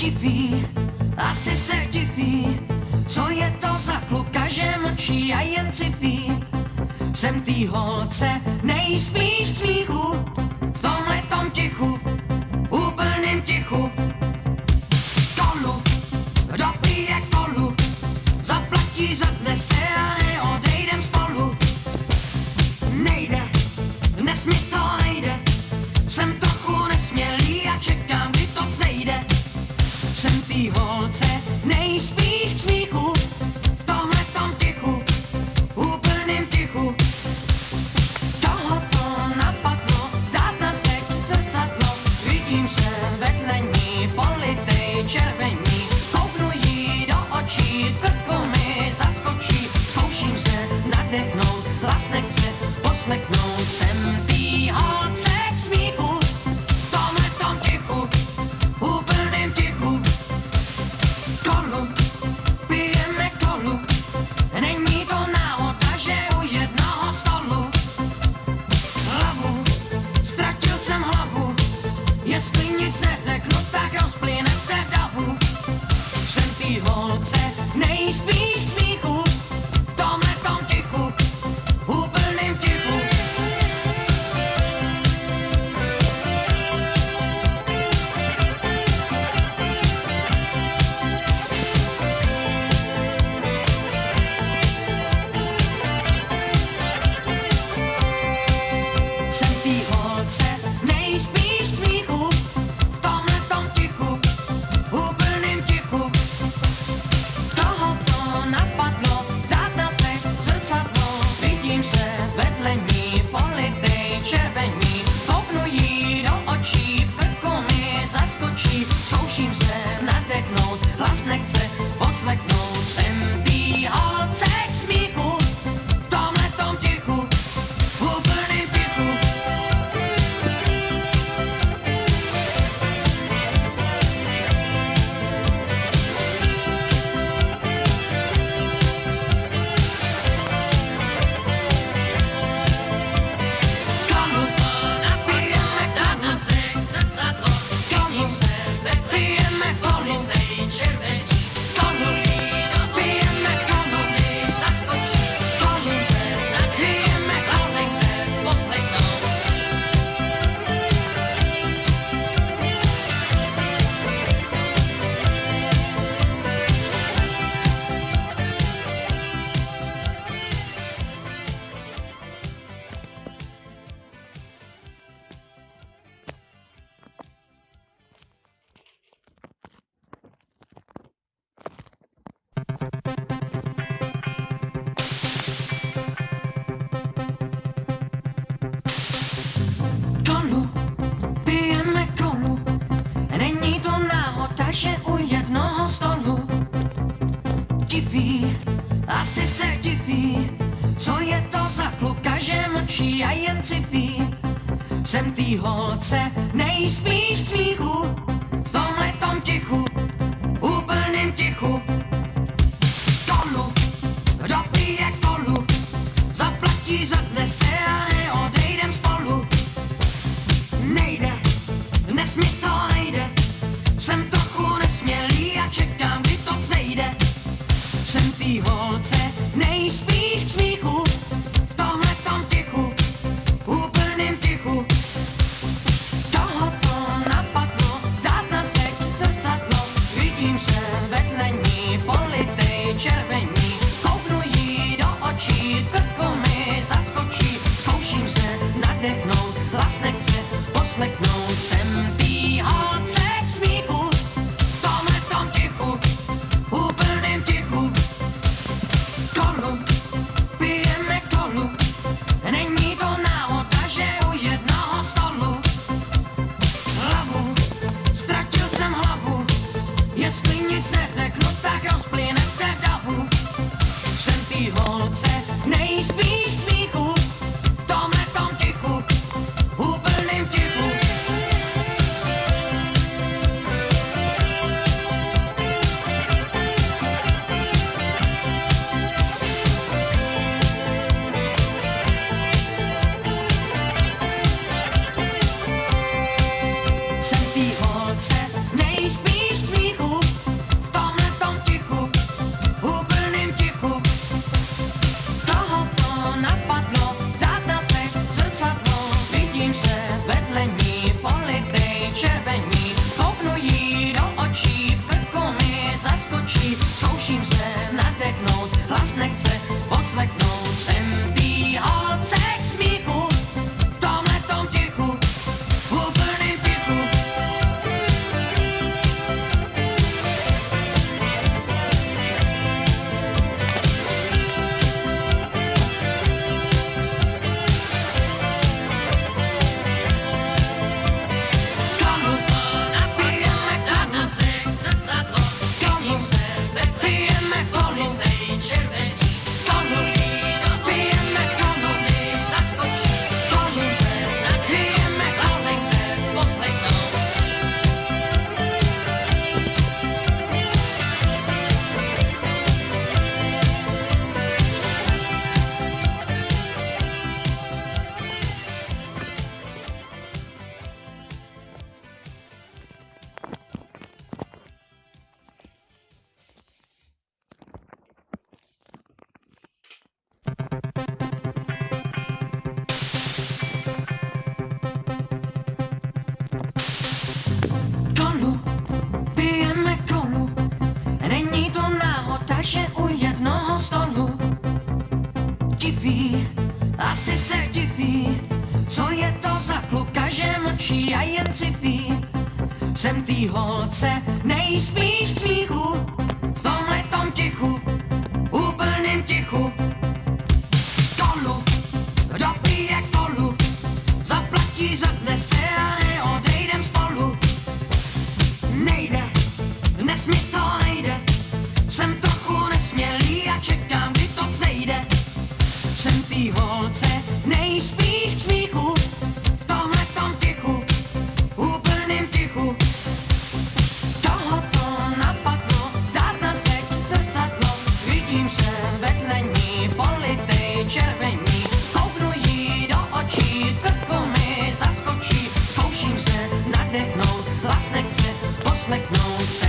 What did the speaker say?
diví, asi se diví, co je to za kluka, že mlčí a jen cipí. Jsem tý holce nejspíš k smíchu, v tomhletom tichu, úplným tichu. Kolu, kdo pije kolu, zaplatí, zadne se a neodejdem spolu. Nejde, dnes mi to nejde, jsem trochu nesmělý a čekám, kdy to přejde. Jsem tý holce nejspíš k smíchu, v tomhletom tichu, úplným tichu. Koho to napadlo, dát na zeď zrcadlo, vidím se vedle ní, politej červení. Kouknu jí do očí, krku mi zaskočí, zkouším se nadechnout, hlas nechce poslechnout. Jsem tý holce k smíchu, v tomhletom tichu, úplným tichu. Kolu, pijeme kolu, není to náhoda, že u jednoho stolu. Hlavu, ztratil jsem hlavu, jestli nic neřeknu, tak rozplyne se v davu. Jsem tý holce nejspíš k smíchu, v tomhletom tichu, úplným tichu. Jsem tý holce nejspíš k smíchu, v tomhletom tichu, úplným tichu. Koho to napadlo, dát na zeď zrcadlo, vidím se vedle ní, politej červení. Kouknu jí do očí, v krku mi zaskočí, zkouším se nadechnout, hlas nechce poslechnout. Jsem tý holce k smíchu, v tomhletom tichu, úplným tichu. Kolu to napijeme, dát na zeď zrcadlo, vidím se vedle, pijeme politej červení. Kolu pijeme, kolu mi zaskočí, zkouším se nadechnout, hlas nechce poslechnout. Kolu, pijeme kolu, není to náhoda, že u jednoho stolu. Diví, asi se diví, co je to za kluka, že mlčí a jen cipí. Jsem tý holce nejspíš k smíchu, v tomhletom tichu, úplným tichu. Kolu, kdo pije kolu, zaplatí, zadne se a neodejdem spolu. Nejde, dnes mi to nejde, jsem trochu nesmělý a čekám, kdy to přejde. Jsem tý holce nejspíš k smíchu, v tomhletom tichu, úplným tichu. Koho to holce nejspíš k smíchu, v tomhletom tichu, úplným tichu. Kolu, kdo pije kolu, zaplatí, zvedne se a neodejdem spolu. Nejde, dnes mi to nejde, jsem trochu nesmělý a čekám, kdy to přejde. Jsem tý holce nejspíš k smíchu, v tomhletom tichu, úplným tichu. Koho to napadlo, dát na zeď zrcadlo, vidím se ve ní, politej červení. Kouknu jí do očí, krku mi zaskočí, zkouším se nadechnout, hlas nechce poslechnout.